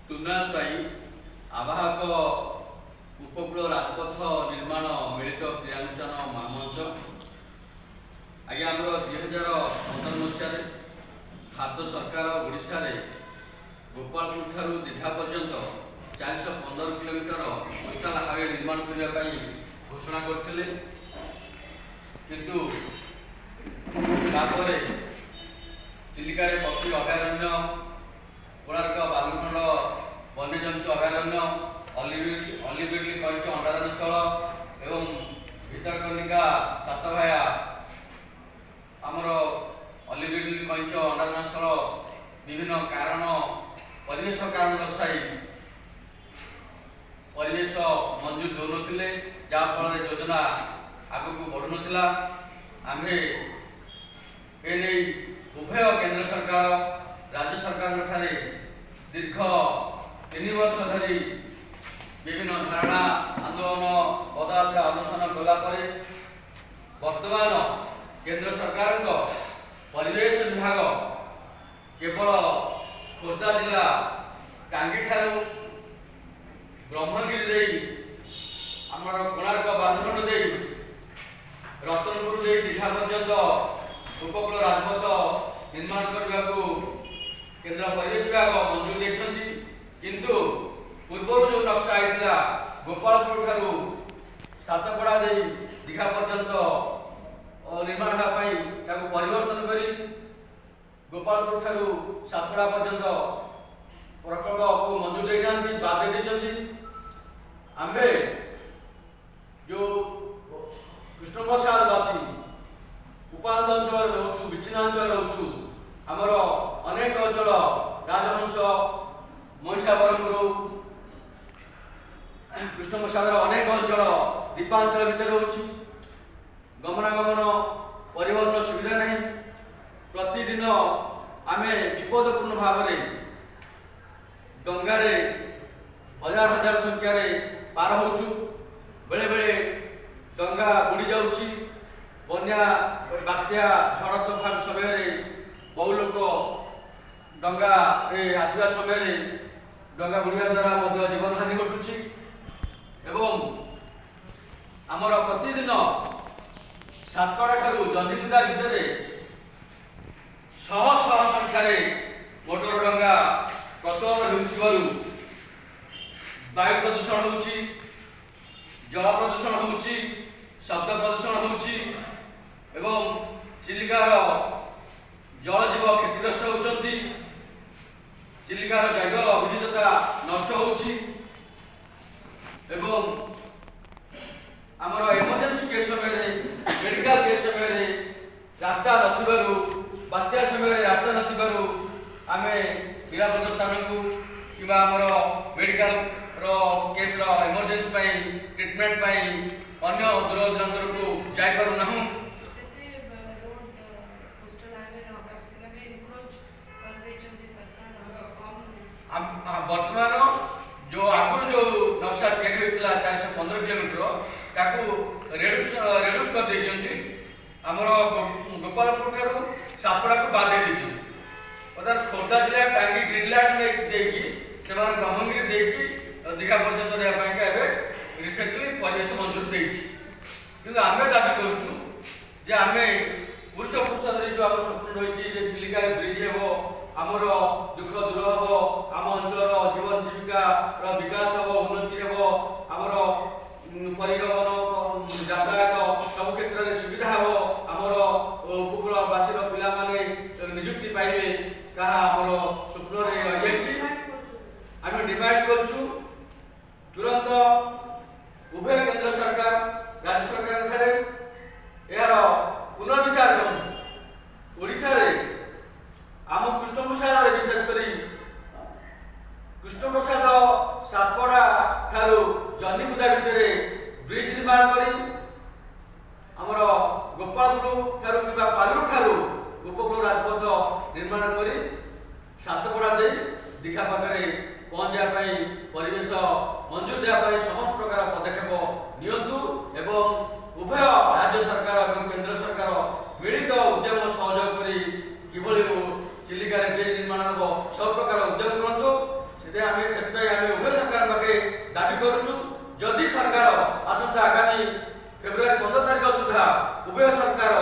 ଟୁନାସ ପାଇଁ ଆବାହକ ଉପକୂଳ ରାଜପଥ ନିର୍ମାଣ ମିଳିତ କ୍ରିୟାନୁଷ୍ଠାନ ମହାମଞ୍ଚ ଆଜ୍ଞା ଆମର 2015 ମସିହାରେ ଭାରତ ସରକାର ଓଡ଼ିଶାରେ ଗୋପାଳପୁର ଠାରୁ ଦୀଘା ପର୍ଯ୍ୟନ୍ତ 415 କିଲୋମିଟର କୋଷ୍ଟାଲ ହାଇୱେ ନିର୍ମାଣ କରିବା ପାଇଁ ଘୋଷଣା କରିଥିଲେ। କିନ୍ତୁ ତାପରେ ଚିଲିକାରେ ପକ୍ଷୀ ଅଭୟାରଣ୍ୟ, କୋଣାର୍କ ବାଲୁଖଣ୍ଡ ବନ୍ୟଜନ୍ତୁ ଅଭୟାରଣ୍ୟ, ଅଲିବିଡଲି କଇଁଛ ଅଣ୍ଡାଦାନ ସ୍ଥଳ ଏବଂ ଭିତରକନିକା ସାତଭାୟା ଆମର ଅଲିବିଡଲି କଇଁଛ ଅଣ୍ଡାଦାନ ସ୍ଥଳ ବିଭିନ୍ନ କାରଣ ପରିବେଶ କାରଣ ଦର୍ଶାଇ ପରିବେଶ ମଞ୍ଜୁର ଦେଉନଥିଲେ, ଯାହାଫଳରେ ଯୋଜନା ଆଗକୁ ବଢ଼ୁନଥିଲା। ଆମ୍ଭେ ଏନେଇ ଉଭୟ କେନ୍ଦ୍ର ସରକାର ରାଜ୍ୟ ସରକାରଙ୍କ ଠାରେ ଦୀର୍ଘ 3 ବର୍ଷ ଧରି ବିଭିନ୍ନ ଧାରଣା ଆନ୍ଦୋଳନ ପଦଯାତ୍ରା ଅନଶନ କଲା ପରେ ବର୍ତ୍ତମାନ କେନ୍ଦ୍ର ସରକାରଙ୍କ ପରିବେଶ ବିଭାଗ କେବଳ ଖୋର୍ଦ୍ଧା ଜିଲ୍ଲା ଟାଙ୍ଗୀଠାରୁ ବ୍ରହ୍ମଗିରି ଦେଇ ଆମର କୋଣାର୍କ ବାଲୁଖଣ୍ଡ ଦେଇ ରତନପୁର ଦେଇ ଦୀଘା ପର୍ଯ୍ୟନ୍ତ ଉପକୂଳ ରାଜପଥ ନିର୍ମାଣ କରିବାକୁ କେନ୍ଦ୍ର ପରିବେଶ ବିଭାଗ ମଞ୍ଜୁରୀ ଦେଇଛନ୍ତି। କିନ୍ତୁ ପୂର୍ବରୁ ଯେଉଁ ନକ୍ସା ହେଇଥିଲା ଗୋପାଳପୁର ଠାରୁ ସାତପଡ଼ା ଦେଇ ଦୀଘା ପର୍ଯ୍ୟନ୍ତ ନିର୍ମାଣ ହେବା ପାଇଁ ତାକୁ ପରିବର୍ତ୍ତନ କରି ଗୋପାଳପୁର ଠାରୁ ସାତପଡ଼ା ପର୍ଯ୍ୟନ୍ତ ପ୍ରକଳ୍ପକୁ ମଞ୍ଜୁରୀ ଦେଇନାହାନ୍ତି, ବାଦ ଦେଇଛନ୍ତି। ଆମ୍ଭେ ଯେଉଁ କୃଷ୍ଣପ୍ରସାଦବାସୀ ଉପାନ୍ତ ଅଞ୍ଚଳରେ ରହୁଛୁ, ବିଚ୍ଛିନ୍ନ ଅଞ୍ଚଳରେ ରହୁଛୁ, ଆମର ଅନେକ ଅଞ୍ଚଳ ରାଜହଂସ ମହିଷାବରପୁର କୃଷ୍ଣପ୍ରସାଦର ଅନେକ ଅଞ୍ଚଳ ଦ୍ୱୀପାଞ୍ଚଳ ଭିତରେ ରହୁଛି। ଗମନାଗମନ ପରିବହନ ସୁବିଧା ନାହିଁ। ପ୍ରତିଦିନ ଆମେ ବିପଦପୂର୍ଣ୍ଣ ଭାବରେ ଡଙ୍ଗାରେ ହଜାର ହଜାର ସଂଖ୍ୟାରେ ପାର ହେଉଛୁ। ବେଳେବେଳେ ଡଙ୍ଗା ବୁଡ଼ି ଯାଉଛି। ବନ୍ୟା, ବାତ୍ୟା, ଝଡ଼ ତୋଫାନ ସମୟରେ ବହୁ ଲୋକ ଡଙ୍ଗାରେ ଆସିବା ସମୟରେ ଡଙ୍ଗା ବୁଡ଼ିବା ଦ୍ୱାରା ମଧ୍ୟ ଜୀବନହାନି ଘଟୁଛି। ଏବଂ ଆମର ପ୍ରତିଦିନ ସାତପଡ଼ା ଠାରୁ ଜନ୍ଦିଗୁଦା ଭିତରେ ଶହ ଶହ ସଂଖ୍ୟାରେ ମୋଟର ଡଙ୍ଗା ପ୍ରଚଳନ ହେଉଥିବାରୁ ବାୟୁ ପ୍ରଦୂଷଣ ହେଉଛି, ଜଳ ପ୍ରଦୂଷଣ ହେଉଛି, ଶବ୍ଦ ପ୍ରଦୂଷଣ ହେଉଛି ଏବଂ ଚିଲିକାର ଜଳଜୀବ କ୍ଷତିଗ୍ରସ୍ତ ହେଉଛନ୍ତି। ଚିଲିକାର ଜୈବ ବିବିଧତା ନଷ୍ଟ ହେଉଛି ଏବଂ ଆମର ଏମର୍ଜେନ୍ସି କେସ୍ ସମୟରେ, ମେଡ଼ିକାଲ କେସ୍ ସମୟରେ ରାସ୍ତା ନଥିବାରୁ, ବାତ୍ୟା ସମୟରେ ରାସ୍ତା ନଥିବାରୁ ଆମେ ନିରାପଦ ସ୍ଥାନକୁ କିମ୍ବା ଆମର ମେଡ଼ିକାଲର କେସ୍ର ଏମର୍ଜେନ୍ସି ପାଇଁ, ଟ୍ରିଟମେଣ୍ଟ ପାଇଁ ଅନ୍ୟ ଦୂର ଦୂରାନ୍ତରକୁ ଯାଇପାରୁନାହୁଁ। ବର୍ତ୍ତମାନ ଯେଉଁ ଆଗରୁ ଯେଉଁ ନକ୍ସା ତିଆରି ହୋଇଥିଲା 415 କିଲୋମିଟର, ତାକୁ ରେଡ୍ୟୁସ୍ କରିଦେଇଛନ୍ତି। ଆମର ଗୋପାଳପୁର ଠାରୁ ସାତପଡ଼ାକୁ ବାଦ ଦେଇଛନ୍ତି। ଅର୍ଥାତ୍ ଖୋର୍ଦ୍ଧା ଜିଲ୍ଲା ଟାଙ୍ଗୀ ଗ୍ରୀନଲ୍ୟାଣ୍ଡ ଦେଇକି ସେମାନେ ବ୍ରହ୍ମଗିରି ଦେଇକି ଦୀଘା ପର୍ଯ୍ୟନ୍ତ ନେବା ପାଇଁକା ଏବେ ରିସେଣ୍ଟଲି ପରିବେଶ ମଞ୍ଜୁରୀ ଦେଇଛି। କିନ୍ତୁ ଆମେ ଦାବି କରୁଛୁ ଯେ ଆମେ ପୁରୁଷ ଧରି ଯେଉଁ ଆମର ସ୍ୱପ୍ନ ରହିଛି ଯେ ଚିଲିକାରେ ବ୍ରିଜ୍ ହେବ, ଆମର ଦୁଃଖ ଦୂର ହେବ, ଆମ ଅଞ୍ଚଳର ଜୀବନ ଜୀବିକାର ବିକାଶ ହେବ, ଉନ୍ନତି ହେବ, ଆମର ପରିବହନ ଯାତାୟାତ ସବୁ କ୍ଷେତ୍ରରେ ସୁବିଧା ହେବ, ଆମର ଉପକୂଳବାସୀର ପିଲାମାନେ ନିଯୁକ୍ତି ପାଇବେ, ତାହା ଆମର ସ୍ୱପ୍ନରେ ରହିଯାଇଛି। ଆମେ ଡିମାଣ୍ଡ କରୁଛୁ ତୁରନ୍ତ ଉଭୟ କେନ୍ଦ୍ର ସରକାର ରାଜ୍ୟ ସରକାରଙ୍କଠାରେ ଏହାର ପୁନର୍ବିଚାର କରନ୍ତୁ। ଓଡ଼ିଶାରେ ଆମ କୃଷ୍ଣପ୍ରସାଦରେ ବିଶେଷ କରି କୃଷ୍ଣପ୍ରସାଦ ସାତପଡ଼ା ଠାରୁ ଜନ୍ଦିଗୁଦା ଭିତରେ ବ୍ରିଜ୍ ନିର୍ମାଣ କରି ଆମର ଗୋପାଳପୁର ଠାରୁ କିମ୍ବା ପାଲୁର ଠାରୁ ଉପକୂଳ ରାଜପଥ ନିର୍ମାଣ କରି ସାତପଡ଼ା ଦେଇ ଦୀଘା ପାଖରେ ପହଞ୍ଚିବା ପାଇଁ ପରିବେଶ ମଞ୍ଜୁର ଦେବା ପାଇଁ ସମସ୍ତ ପ୍ରକାର ପଦକ୍ଷେପ ନିଅନ୍ତୁ ଏବଂ ଉଭୟ ରାଜ୍ୟ ସରକାର ଏବଂ କେନ୍ଦ୍ର ସରକାର ମିଳିତ ଉଦ୍ୟମ ସହଯୋଗ କରି କିଭଳି ଚିଲିକାରେ ବ୍ରିଜ୍ ନିର୍ମାଣ ହେବ ସବୁ ପ୍ରକାର ଉଦ୍ୟମ କରନ୍ତୁ। ସେଥିପାଇଁ ଆମେ ଦାବି କରୁଛୁ ଯଦି ସରକାର ଆସନ୍ତା ଆଗାମୀ ଫେବୃଆରୀ 15 ତାରିଖ ସୁଦ୍ଧା ଉଭୟ ସରକାର